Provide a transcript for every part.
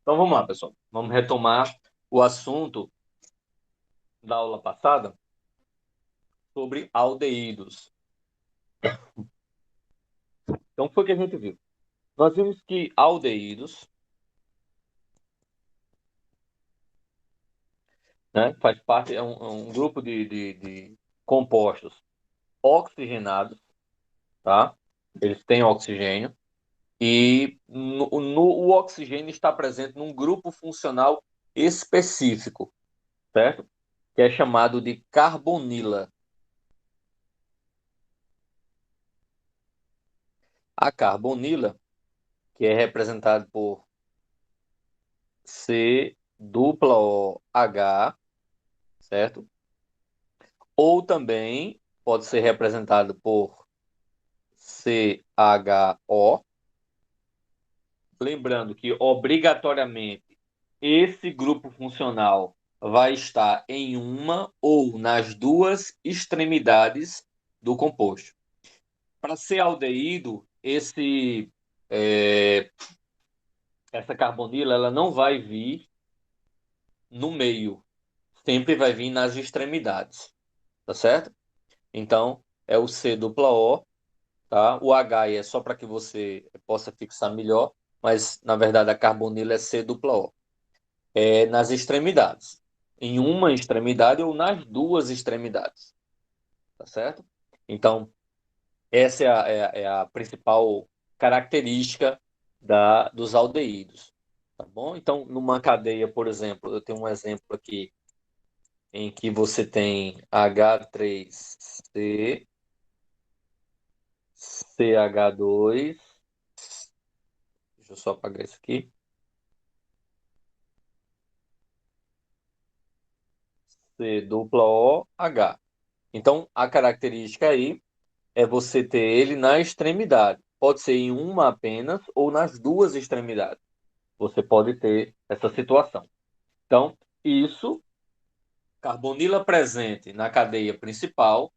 Então vamos lá, pessoal. Vamos retomar o assunto da aula passada sobre aldeídos. Então, o que foi que a gente viu? Nós vimos que aldeídos, né, faz parte, é um grupo de compostos oxigenados, tá? Eles têm oxigênio e o oxigênio está presente num grupo funcional específico, certo? Que é chamado de carbonila. A carbonila, que é representada por C dupla O H, certo? Ou também pode ser representado por CHO. Lembrando que obrigatoriamente esse grupo funcional vai estar em uma ou nas duas extremidades do composto. Para ser aldeído, é, essa carbonila ela não vai vir no meio, sempre vai vir nas extremidades, tá certo? Então, é o C dupla O, tá? O H é só para que você possa fixar melhor, mas na verdade a carbonila é C dupla O. É nas extremidades. Em uma extremidade ou nas duas extremidades, tá certo? Então, essa é a principal característica dos aldeídos, tá bom? Então, numa cadeia, por exemplo, eu tenho um exemplo aqui em que você tem H3C, CH2. Deixa eu só apagar isso aqui. C dupla O, H. Então, a característica aí é você ter ele na extremidade. Pode ser em uma apenas ou nas duas extremidades. Você pode ter essa situação. Então, isso, carbonila presente na cadeia principal,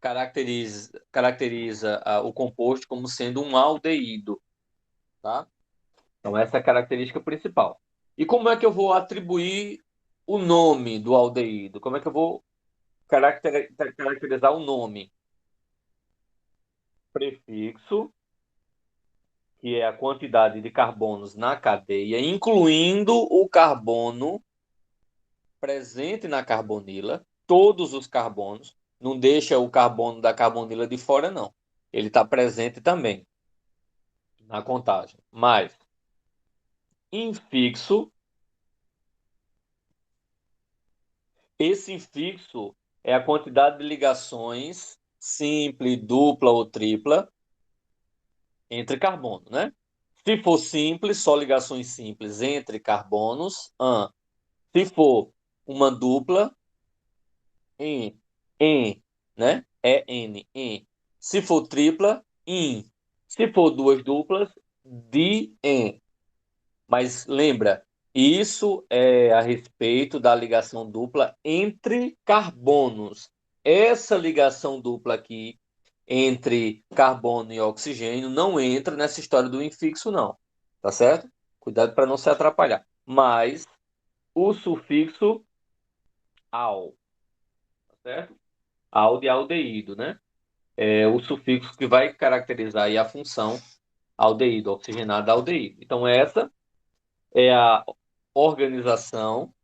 caracteriza o composto como sendo um aldeído, tá? Então, essa é a característica principal. E como é que eu vou atribuir o nome do aldeído? Como é que eu vou caracterizar o nome? Prefixo, que é a quantidade de carbonos na cadeia, incluindo o carbono presente na carbonila, todos os carbonos, não deixa o carbono da carbonila de fora, não. Ele está presente também na contagem. Mas, infixo, esse infixo é a quantidade de ligações simples, dupla ou tripla entre carbonos, né? Se for simples, só ligações simples entre carbonos, se for uma dupla, em, né? É N, em. Se for tripla, in. Se for duas duplas, di, em. Mas lembra, isso é a respeito da ligação dupla entre carbonos. Essa ligação dupla aqui entre carbono e oxigênio não entra nessa história do infixo, não. Tá certo? Cuidado para não se atrapalhar. Mas o sufixo al, tá certo? Al de aldeído, né? É o sufixo que vai caracterizar aí a função aldeído, oxigenado aldeído. Então, essa é a organização,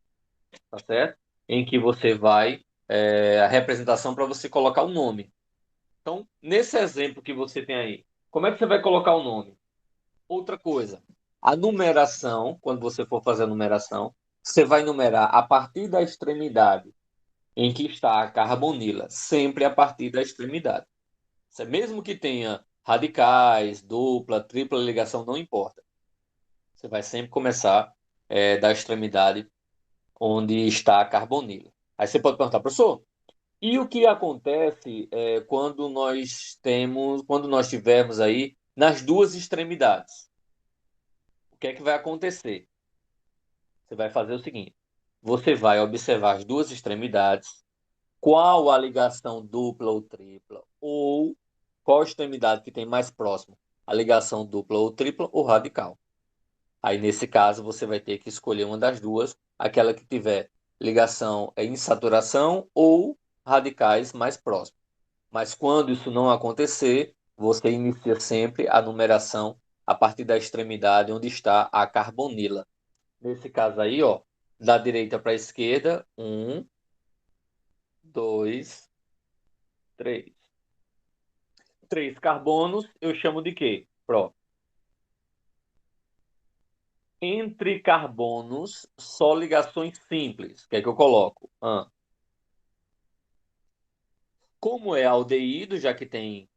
tá certo? Em que você vai, a representação para você colocar o nome. Então, nesse exemplo que você tem aí, como é que você vai colocar o nome? Outra coisa, a numeração, quando você for fazer a numeração, você vai numerar a partir da extremidade em que está a carbonila, sempre a partir da extremidade. Mesmo que tenha radicais, dupla, tripla ligação, não importa. Você vai sempre começar da extremidade onde está a carbonila. Aí você pode perguntar, professor, e o que acontece quando nós tivermos aí nas duas extremidades? O que é que vai acontecer? Você vai fazer o seguinte: você vai observar as duas extremidades, qual a ligação dupla ou tripla, ou qual a extremidade que tem mais próximo, a ligação dupla ou tripla ou radical. Aí, nesse caso, você vai ter que escolher uma das duas, aquela que tiver ligação em saturação ou radicais mais próximos. Mas quando isso não acontecer, você inicia sempre a numeração a partir da extremidade onde está a carbonila. Nesse caso aí, ó, da direita para a esquerda, um, dois, três. Três carbonos, eu chamo de quê? Pró. Entre carbonos, só ligações simples. O que é que eu coloco? Como é aldeído, já que tem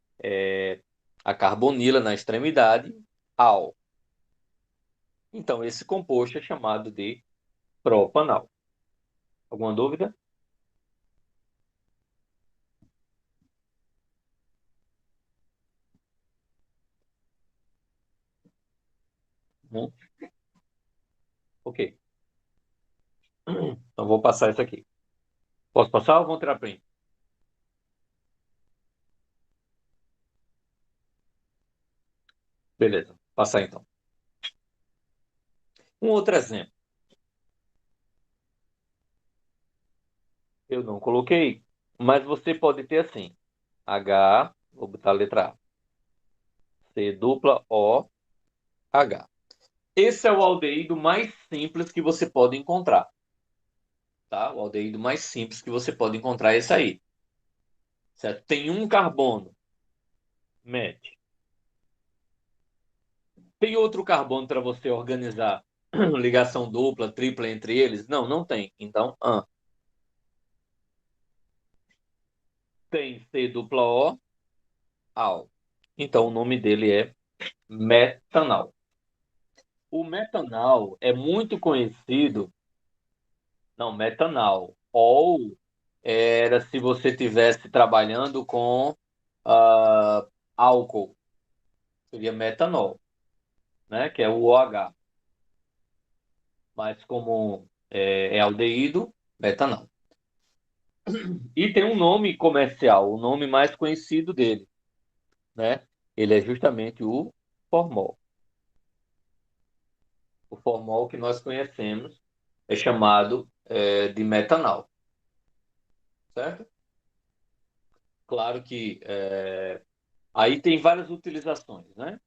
a carbonila na extremidade, al. Então, esse composto é chamado de propanal. Alguma dúvida? Não? Ok. Então, vou passar isso aqui. Posso passar ou vou tirar print? Beleza. Passar então. Um outro exemplo. Eu não coloquei, mas você pode ter assim. H, vou botar a letra A. C dupla O, H. Esse é o aldeído mais simples que você pode encontrar, tá? O aldeído mais simples que você pode encontrar é esse aí, certo? Tem um carbono, mete. Tem outro carbono para você organizar ligação dupla, tripla entre eles? Não, não tem. Então, tem C dupla O, al. Então, o nome dele é metanal. O metanal é muito conhecido. Não, metanal. Ou era se você tivesse trabalhando com ah, álcool, seria metanol, né? Que é o OH. Mas como é aldeído, metanol. E tem um nome comercial, o nome mais conhecido dele, né? Ele é justamente o formol. O formol que nós conhecemos é chamado de metanol, certo? Claro que aí tem várias utilizações, né?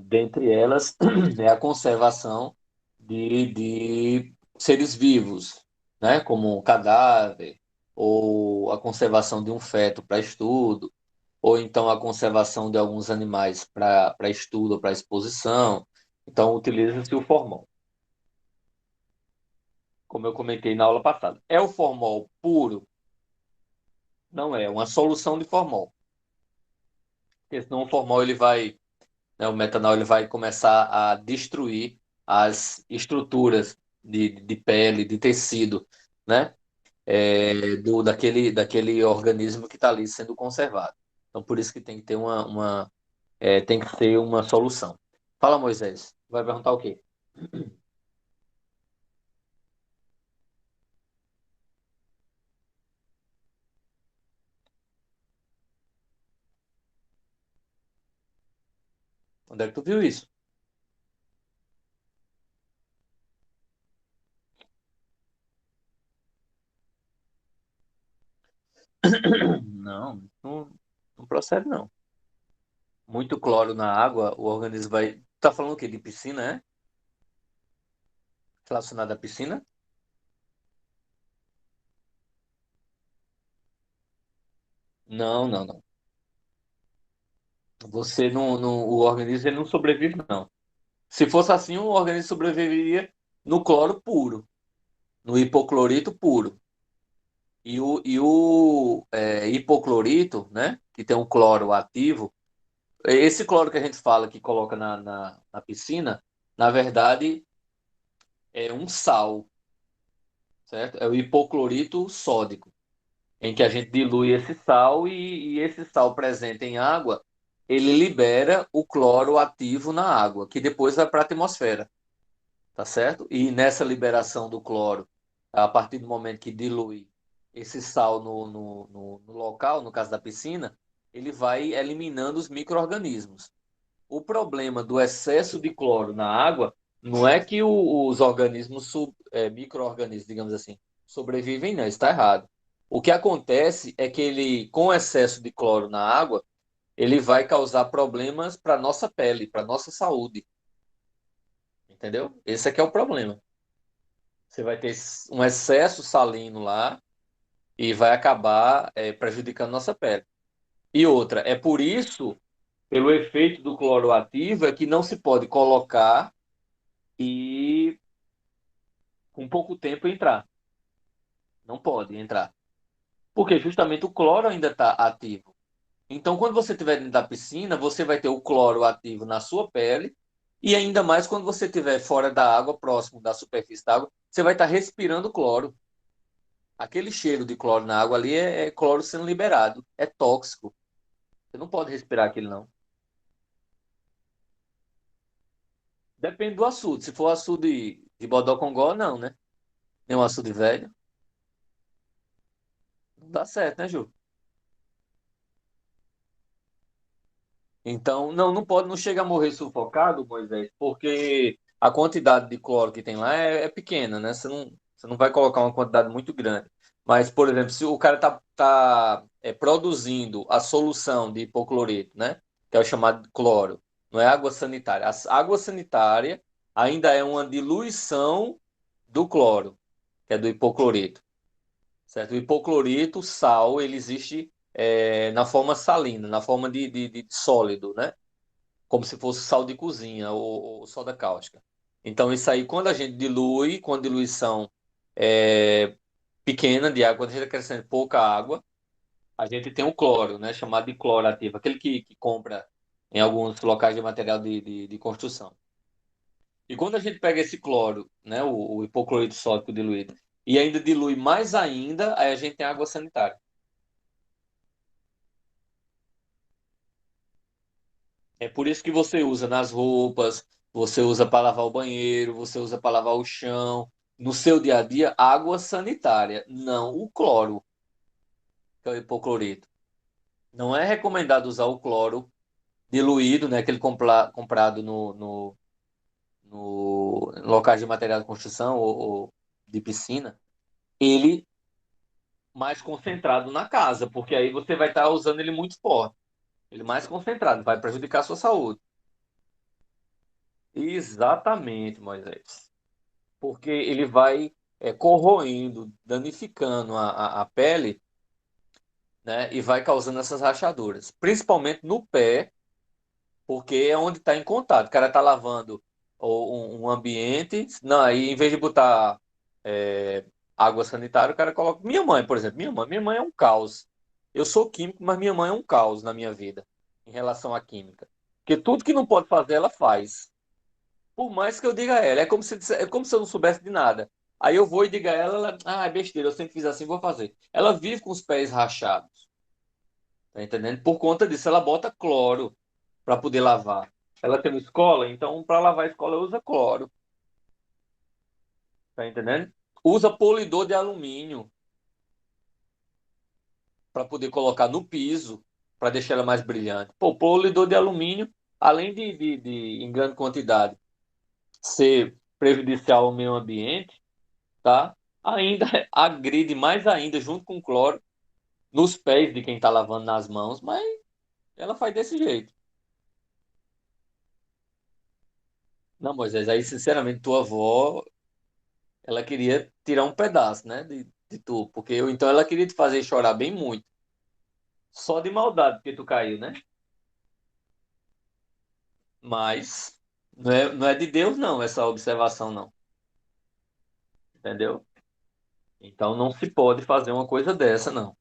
Dentre elas é a conservação de seres vivos, né? Como um cadáver, ou a conservação de um feto para estudo, ou então a conservação de alguns animais para estudo ou para exposição. Então, utiliza-se o formol, como eu comentei na aula passada. É o formol puro? Não é, uma solução de formol. Porque senão o formol ele vai, né, o metanol ele vai começar a destruir as estruturas de pele, de tecido, né? Daquele organismo que está ali sendo conservado. Então, por isso que tem que ter tem que ter uma solução. Fala, Moisés. Vai perguntar o quê? Onde é que tu viu isso? Não, não procede, não. Muito cloro na água, o organismo vai. Tá falando o quê? De piscina, é? Relacionado à piscina? Não, não, não. Você o organismo ele não sobrevive, não. Se fosse assim, o organismo sobreviveria no cloro puro, no hipoclorito puro. E o hipoclorito, né, que tem um cloro ativo, esse cloro que a gente fala que coloca na piscina, na verdade é um sal, certo? É o hipoclorito sódico, em que a gente dilui esse sal e esse sal presente em água, ele libera o cloro ativo na água, que depois vai para a atmosfera, tá certo? E nessa liberação do cloro, a partir do momento que dilui esse sal no local, no caso da piscina, ele vai eliminando os micro-organismos. O problema do excesso de cloro na água não é que os organismos, micro-organismos, digamos assim, sobrevivem, não, isso está errado. O que acontece é que ele, com excesso de cloro na água, ele vai causar problemas para nossa pele, para nossa saúde, entendeu? Esse é que é o problema. Você vai ter um excesso salino lá e vai acabar prejudicando nossa pele. E outra, é por isso, pelo efeito do cloro ativo, é que não se pode colocar e com pouco tempo entrar. Não pode entrar. Porque justamente o cloro ainda está ativo. Então, quando você estiver dentro da piscina, você vai ter o cloro ativo na sua pele e ainda mais quando você estiver fora da água, próximo da superfície da água, você vai estar respirando cloro. Aquele cheiro de cloro na água ali é cloro sendo liberado. É tóxico. Você não pode respirar aquilo, não. Depende do açude. Se for açude de Bodocongó, não, né? Nem um açude velho. Não dá certo, né, Ju? Então, não pode, não chega a morrer sufocado, Moisés, porque a quantidade de cloro que tem lá é pequena, né? Você não vai colocar uma quantidade muito grande. Mas, por exemplo, se o cara tá produzindo a solução de hipoclorito, né? Que é o chamado de cloro, não é água sanitária. A água sanitária ainda é uma diluição do cloro, que é do hipoclorito, certo? O hipoclorito, o sal, ele existe na forma salina, na forma de sólido, né? Como se fosse sal de cozinha ou soda cáustica. Então, isso aí, quando a gente dilui, com a diluição é, pequena de água, quando a gente acrescenta pouca água, a gente tem o cloro, né? Chamado de cloro ativo, aquele que compra em alguns locais de material de construção. E quando a gente pega esse cloro, né, o hipoclorito sódico diluído, e ainda dilui mais ainda, aí a gente tem água sanitária. É por isso que você usa nas roupas, você usa para lavar o banheiro, você usa para lavar o chão, no seu dia a dia, água sanitária, não o cloro, que é o hipoclorito. Não é recomendado usar o cloro diluído, né, aquele comprado no locais de material de construção ou de piscina, ele mais concentrado na casa, porque aí você vai estar usando ele muito forte. Ele mais concentrado, vai prejudicar a sua saúde. Exatamente, Moisés. Porque ele vai corroendo, danificando a pele, né? E vai causando essas rachaduras. Principalmente no pé, porque é onde está em contato. O cara está lavando um ambiente, não, aí em vez de botar é, água sanitária, o cara coloca. Minha mãe, por exemplo, minha mãe é um caos. Eu sou químico, mas minha mãe é um caos na minha vida em relação à química. Porque tudo que não pode fazer, ela faz. Por mais que eu diga a ela, é como se eu não soubesse de nada. Aí eu vou e digo a ela, é besteira, eu sempre fiz assim, vou fazer. Ela vive com os pés rachados, tá entendendo? Por conta disso, ela bota cloro para poder lavar. Ela tem uma escola, então para lavar a escola usa cloro, tá entendendo? Usa polidor de alumínio para poder colocar no piso, para deixar ela mais brilhante. Pô, polidor de alumínio, além em grande quantidade, ser prejudicial ao meio ambiente, tá? Ainda agride mais ainda, junto com o cloro, nos pés de quem está lavando nas mãos, mas ela faz desse jeito. Não, Moisés, aí sinceramente tua avó, ela queria tirar um pedaço, né, de tu, porque então ela queria te fazer chorar bem muito, só de maldade porque tu caiu, né? Mas não é de Deus não, essa observação não, entendeu? Então não se pode fazer uma coisa dessa, não.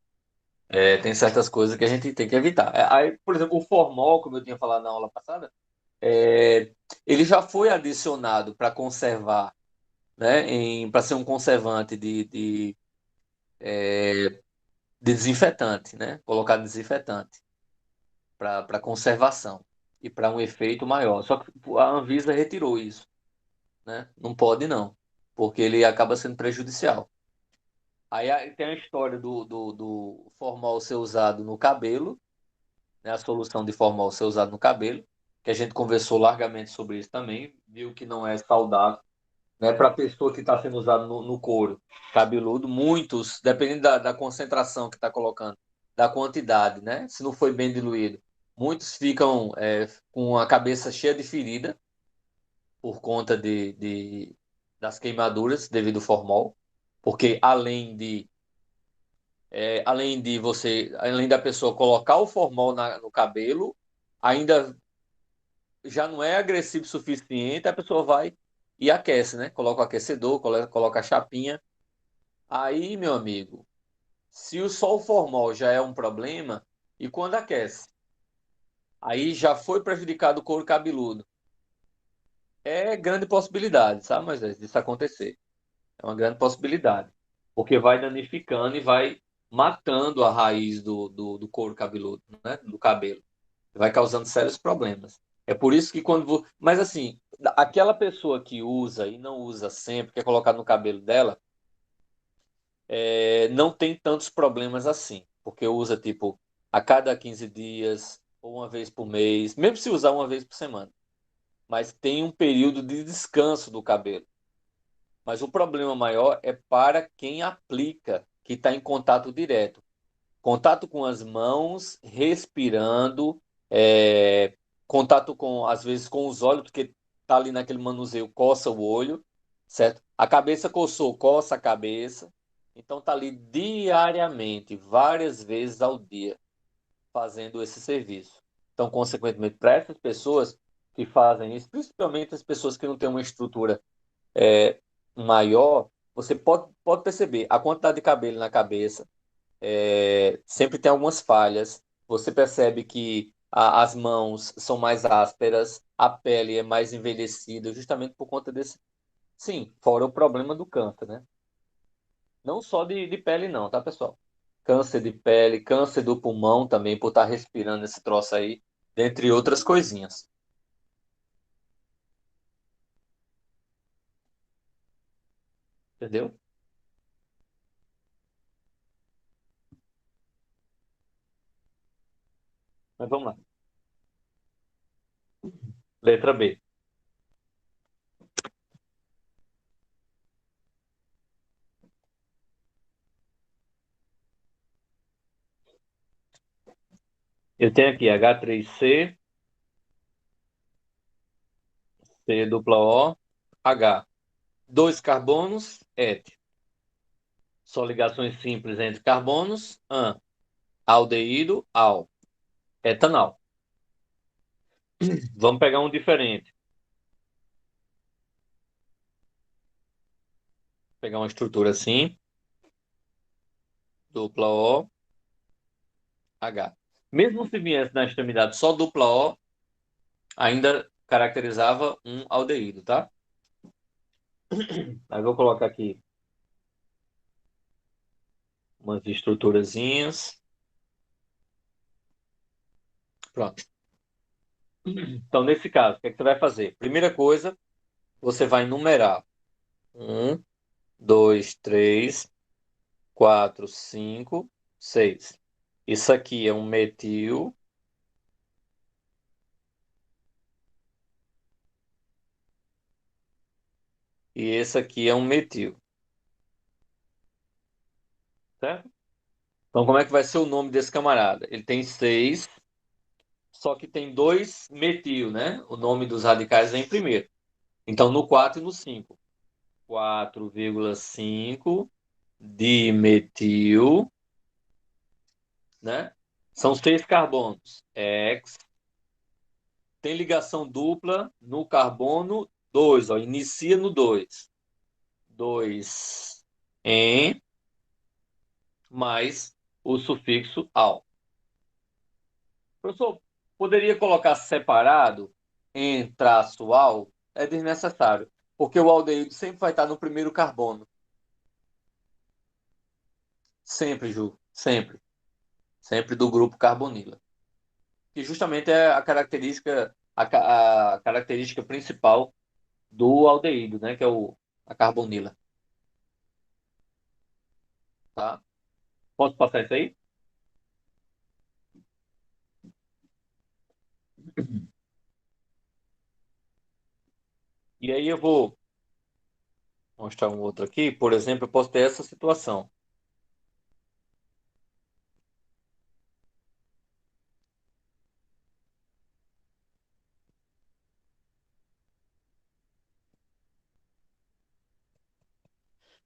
Tem certas coisas que a gente tem que evitar. Aí, por exemplo, o formol, como eu tinha falado na aula passada, é, ele já foi adicionado para conservar, né, para ser um conservante de desinfetante, né, colocar desinfetante para conservação e para um efeito maior. Só que a Anvisa retirou isso, né? Não pode não, porque ele acaba sendo prejudicial. Aí tem a história do formol ser usado no cabelo, né, a solução de formol ser usado no cabelo. que a gente conversou largamente sobre isso também, viu que não é saudável, né, para a pessoa que está sendo usada no couro cabeludo. Muitos, dependendo da concentração que está colocando, da quantidade, né, se não foi bem diluído, muitos ficam com a cabeça cheia de ferida por conta das queimaduras devido ao formol, porque além da pessoa colocar o formol no cabelo, ainda já não é agressivo o suficiente, a pessoa vai e aquece, né? Coloca o aquecedor, coloca a chapinha. Aí, meu amigo, se o sol formol já é um problema, e quando aquece? Aí já foi prejudicado o couro cabeludo. É grande possibilidade, sabe, Moisés, disso acontecer. É uma grande possibilidade. Porque vai danificando e vai matando a raiz do couro cabeludo, né? Do cabelo. Vai causando sérios problemas. É por isso que Mas assim, aquela pessoa que usa e não usa sempre, quer colocar no cabelo dela, não tem tantos problemas assim. Porque usa, tipo, a cada 15 dias, ou uma vez por mês, mesmo se usar uma vez por semana. Mas tem um período de descanso do cabelo. Mas o problema maior é para quem aplica, que está em contato direto. Contato com as mãos, respirando, contato com, às vezes, com os olhos, porque tá ali naquele manuseio, coça o olho, certo? A cabeça coçou, coça a cabeça. Então tá ali diariamente, várias vezes ao dia, fazendo esse serviço. Então, consequentemente, para essas pessoas que fazem isso, principalmente as pessoas que não têm uma estrutura maior, você pode perceber a quantidade de cabelo na cabeça, sempre tem algumas falhas. Você percebe que as mãos são mais ásperas, a pele é mais envelhecida, justamente por conta desse. Sim, fora o problema do câncer, né? Não só de pele, não, tá, pessoal? Câncer de pele, câncer do pulmão também, por estar respirando esse troço aí, dentre outras coisinhas. Entendeu? Mas vamos lá. Letra B. Eu tenho aqui H3C, C dupla O, H. Dois carbonos, et. Só ligações simples entre carbonos, aldeído, al. Etanal. Vamos pegar um diferente. Pegar uma estrutura assim, dupla O, H. Mesmo se viesse na extremidade só dupla O, ainda caracterizava um aldeído, tá? Aí vou colocar aqui umas estruturazinhas. Pronto. Então, nesse caso, o que é que você vai fazer? Primeira coisa, você vai numerar. Um, dois, três, quatro, cinco, seis. Isso aqui é um metil. E esse aqui é um metil, certo? Então, como é que vai ser o nome desse camarada? Ele tem seis, só que tem dois metil, né? O nome dos radicais vem primeiro. Então, no 4 e no 5. 4,5 dimetil, né? São seis carbonos. X. Tem ligação dupla no carbono 2, ó. Inicia no 2. 2 em mais o sufixo al. Professor, poderia colocar separado em traço al? É desnecessário, porque o aldeído sempre vai estar no primeiro carbono. Sempre, Ju, sempre. Sempre do grupo carbonila. Que justamente é a característica principal do aldeído, né? Que é a carbonila. Tá? Posso passar isso aí? E aí eu vou mostrar um outro aqui. Por exemplo, eu posso ter essa situação.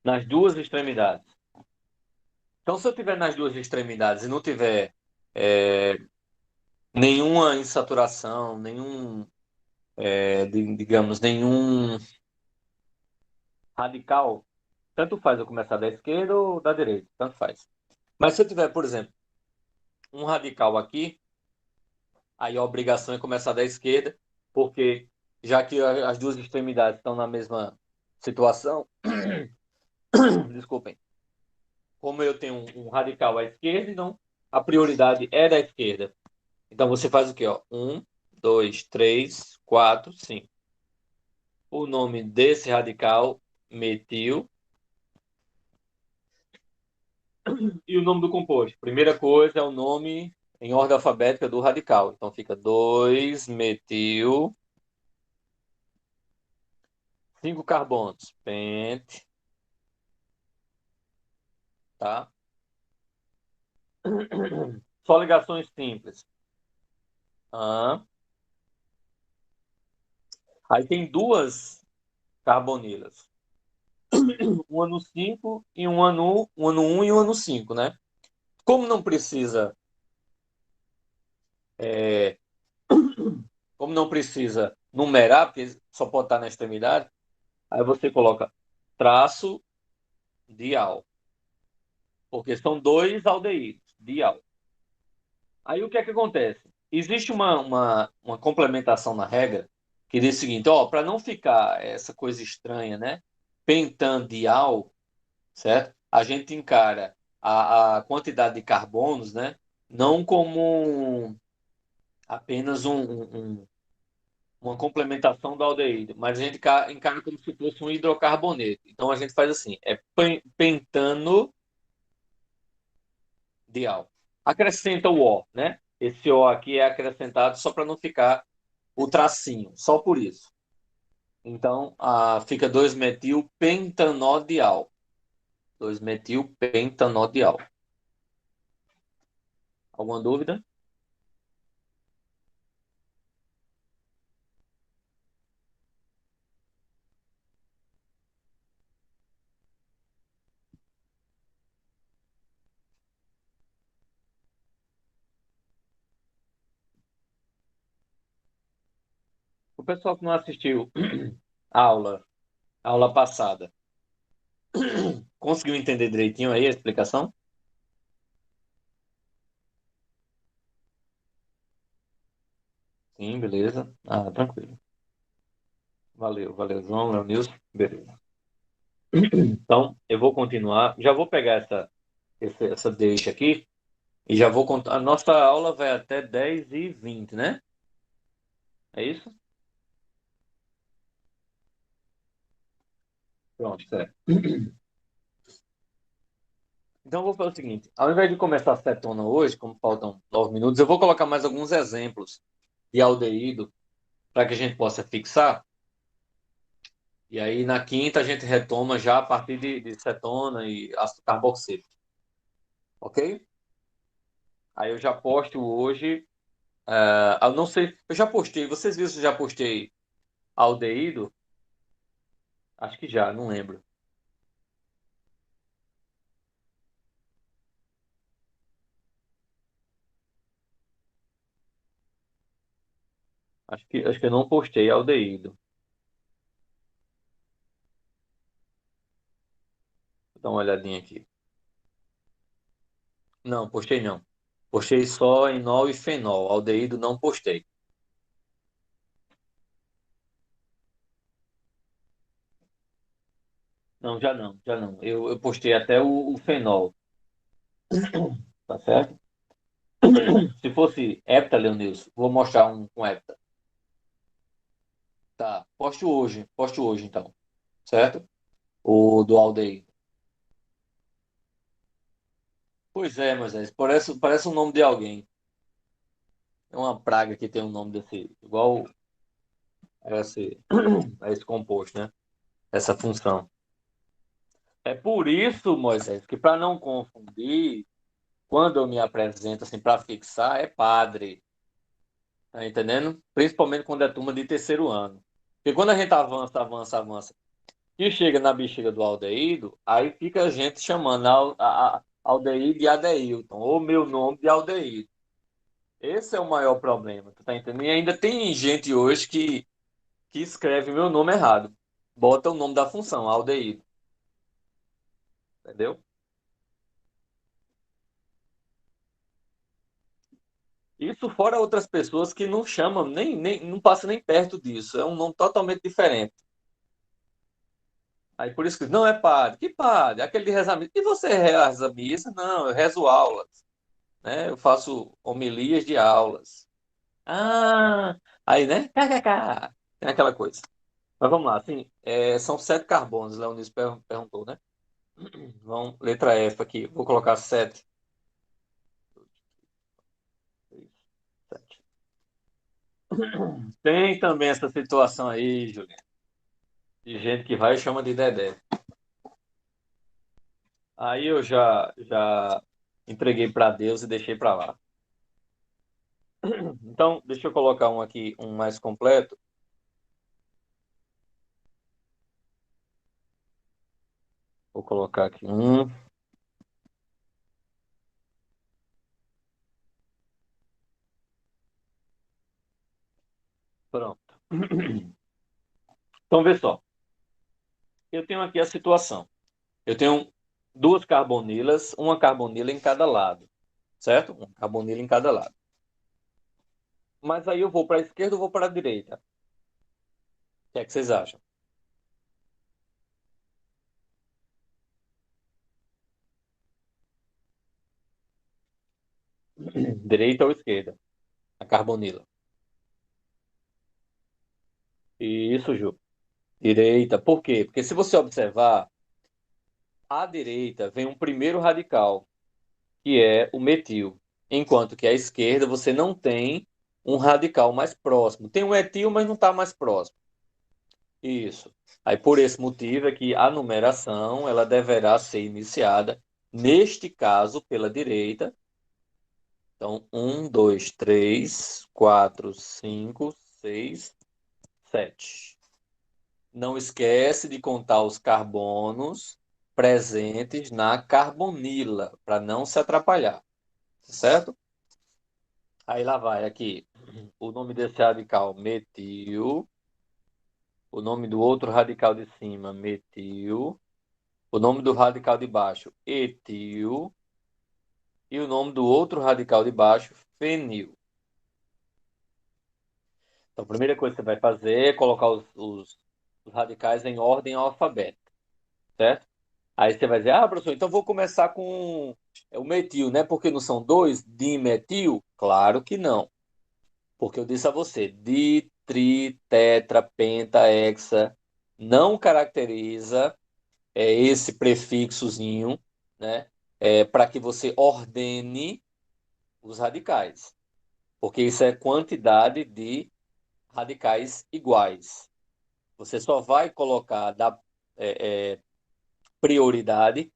Nas duas extremidades. Então, se eu tiver nas duas extremidades e não tiver é, nenhuma insaturação, digamos, nenhum radical, tanto faz eu começar da esquerda ou da direita, tanto faz. Mas se eu tiver, por exemplo, um radical aqui, aí a obrigação é começar da esquerda, porque já que as duas extremidades estão na mesma situação, desculpem, como eu tenho um radical à esquerda, então a prioridade é da esquerda. Então você faz o quê? Ó? 1, 2, 3, 4, 5. O nome desse radical, metil, e o nome do composto. Primeira coisa é o nome em ordem alfabética do radical. Então fica 2-metil, 5 carbonos, pente, tá? Só ligações simples. Ah. Aí tem duas carbonilas. Uma no 5 e uma no 1 e uma no 5, né? Como não precisa, é, como não precisa numerar, porque só pode estar na extremidade, aí você coloca traço dial, porque são dois aldeídos, dial. Aí o que é que acontece? Existe uma complementação na regra que diz o seguinte, ó, para não ficar essa coisa estranha, né? Pentandial, certo? A gente encara a quantidade de carbonos, né? Não como apenas uma complementação do aldeído, mas a gente encara como se fosse um hidrocarboneto. Então a gente faz assim, é pentano dial. Acrescenta o O, né? Esse O aqui é acrescentado só para não ficar o tracinho, só por isso. Então, fica 2-metil pentanodial. 2-metil pentanodial. Alguma dúvida? O pessoal que não assistiu a aula passada, conseguiu entender direitinho aí a explicação? Sim, beleza. Ah, tranquilo. Valeu, valeu, João, Leonilson. Beleza. Então, eu vou continuar. Já vou pegar essa deixa aqui e já vou contar. A nossa aula vai até 10h20, né? É isso? Pronto, certo. Então, eu vou fazer o seguinte: ao invés de começar a cetona hoje, como faltam 9 minutos, eu vou colocar mais alguns exemplos de aldeído para que a gente possa fixar. E aí, na quinta, a gente retoma já a partir de cetona e ácido carboxílico. Ok? Aí eu já posto hoje. Eu não sei, eu já postei. Vocês viram se eu já postei aldeído? Acho que já, não lembro. Acho que eu não postei aldeído. Vou dar uma olhadinha aqui. Não, postei não. Postei só enol e fenol. Aldeído não postei. Não, já não, já não. Eu postei até o fenol, tá certo? Se fosse hepta, Leonilson, vou mostrar um com hepta. Tá, posto hoje então, certo? O do aldeído. Pois é, Moisés, parece um nome de alguém. É uma praga que tem um nome desse, igual esse composto, né? Essa função. É por isso, Moisés, que para não confundir, quando eu me apresento assim para fixar, é padre. Tá entendendo? Principalmente quando é turma de terceiro ano. Porque quando a gente avança, avança, avança, e chega na bexiga do Aldeído, aí fica a gente chamando Aldeído de Adeilton, ou meu nome de Aldeído. Esse é o maior problema, tu tá entendendo? E ainda tem gente hoje que escreve meu nome errado. Bota o nome da função, Aldeído, entendeu? Isso fora outras pessoas que não chamam, nem não passa nem perto disso. É um nome totalmente diferente. Aí por isso que não é padre. Que padre? Aquele de rezar missa. E você reza missa? Não, eu rezo aulas, né? Eu faço homilias de aulas. Ah, aí, né? KKK. Tem aquela coisa. Mas vamos lá, assim, são 7 carbonos, Leonis perguntou, né? Vamos, letra F aqui. Vou colocar 7. Tem também essa situação aí, Juliano, de gente que vai e chama de Dedé. Aí eu já entreguei para Deus e deixei para lá. Então, deixa eu colocar um aqui, um mais completo. Vou colocar aqui um. Pronto. Então, vê só. Eu tenho aqui a situação. Eu tenho duas carbonilas, uma carbonila em cada lado, certo? Uma carbonila em cada lado. Mas aí eu vou para a esquerda ou vou para a direita? O que é que vocês acham? Direita ou esquerda? A carbonila. Isso, Ju. Direita. Por quê? Porque se você observar, à direita vem um primeiro radical, que é o metil, enquanto que à esquerda você não tem um radical mais próximo. Tem um etil, mas não está mais próximo. Isso. Aí por esse motivo é que a numeração ela deverá ser iniciada, neste caso, pela direita. Então, um, dois, três, quatro, cinco, seis, sete. Não esquece de contar os carbonos presentes na carbonila, para não se atrapalhar, certo? Aí lá vai aqui o nome desse radical, metil, o nome do outro radical de cima, metil, o nome do radical de baixo, etil, e o nome do outro radical de baixo, fenil. Então, a primeira coisa que você vai fazer é colocar os radicais em ordem alfabética, certo? Aí você vai dizer, ah, professor, então vou começar com o metil, né? Porque não são dois dimetil? Claro que não. Porque eu disse a você, di, tri, tetra, penta, hexa, não caracteriza esse prefixozinho, né? Para que você ordene os radicais. Porque isso é quantidade de radicais iguais. Você só vai colocar da prioridade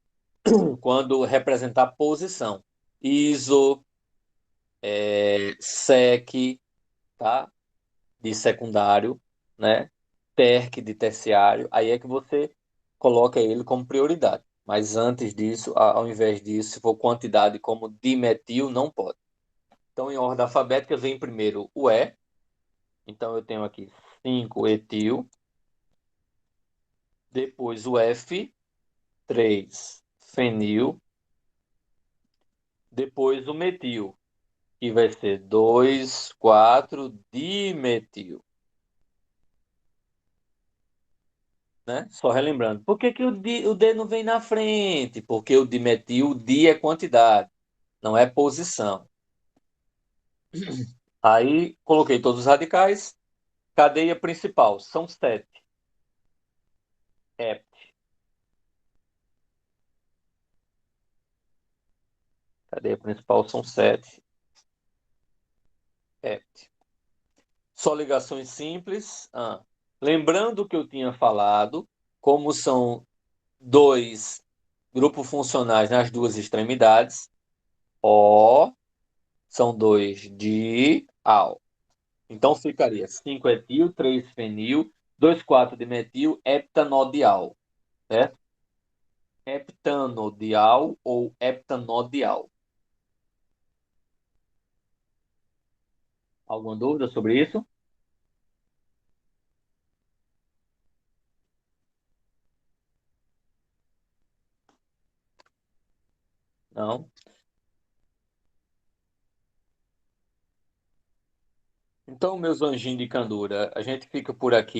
quando representar posição. ISO, SEC, tá? De secundário, né? TERC de terciário, aí é que você coloca ele como prioridade. Mas antes disso, ao invés disso, se for quantidade como dimetil, não pode. Então, em ordem alfabética, vem primeiro o E. Então, eu tenho aqui 5 etil. Depois o F, 3 fenil. Depois o metil, que vai ser 2, 4 dimetil. Né? Só relembrando. Por que que o D não vem na frente? Porque o dimetil, o di é quantidade, não é posição. Aí coloquei todos os radicais. Cadeia principal, são 7. Hept. Cadeia principal são 7. Hept. Só ligações simples. Lembrando que eu tinha falado, como são dois grupos funcionais nas duas extremidades, O são dois dial. Então ficaria 5-etil, 3-fenil, 2,4-dimetil, heptanodial, certo? Heptanodial ou heptanodial. Alguma dúvida sobre isso? Não? Então, meus anjinhos de candura, a gente fica por aqui.